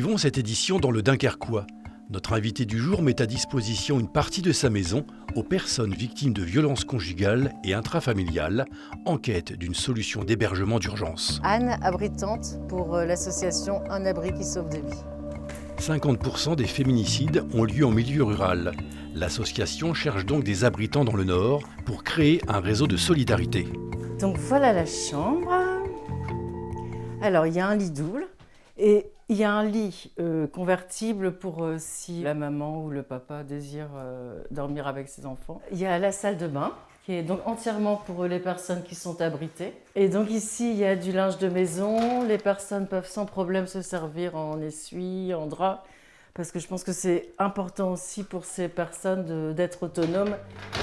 Vivons cette édition dans le Dunkerquois. Notre invité du jour met à disposition une partie de sa maison aux personnes victimes de violences conjugales et intrafamiliales en quête d'une solution d'hébergement d'urgence. Anne, abritante pour l'association Un abri qui sauve des vies. 50% des féminicides ont lieu en milieu rural. L'association cherche donc des abritants dans le Nord pour créer un réseau de solidarité. Donc voilà la chambre. Alors il y a un lit double et il y a un lit convertible pour si la maman ou le papa désire dormir avec ses enfants. Il y a la salle de bain qui est donc entièrement pour les personnes qui sont abritées. Et donc ici il y a du linge de maison, les personnes peuvent sans problème se servir en essuie, en drap, parce que je pense que c'est important aussi pour ces personnes d'être autonomes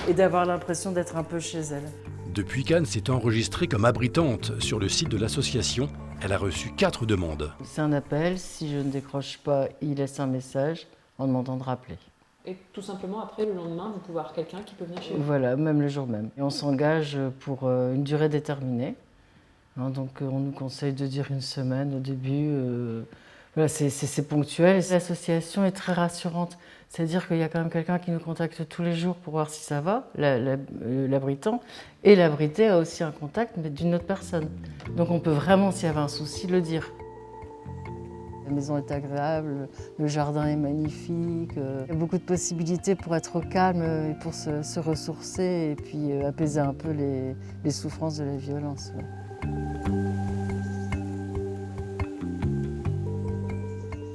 et d'avoir l'impression d'être un peu chez elles. Depuis qu'Anne s'est enregistrée comme abritante sur le site de l'association, elle a reçu 4 demandes. C'est un appel, si je ne décroche pas, il laisse un message en demandant de rappeler. Et tout simplement, après, le lendemain, vous pouvez avoir quelqu'un qui peut venir chez vous. Voilà, même le jour même. Et on s'engage pour une durée déterminée. Donc on nous conseille de dire une semaine au début. Voilà, c'est ponctuel. L'association est très rassurante. C'est-à-dire qu'il y a quand même quelqu'un qui nous contacte tous les jours pour voir si ça va, l'abritant. Et l'abrité a aussi un contact, mais d'une autre personne. Donc on peut vraiment, s'il y avait un souci, le dire. La maison est agréable, le jardin est magnifique. Il y a beaucoup de possibilités pour être au calme et pour se ressourcer et puis apaiser un peu les souffrances de la violence. Ouais.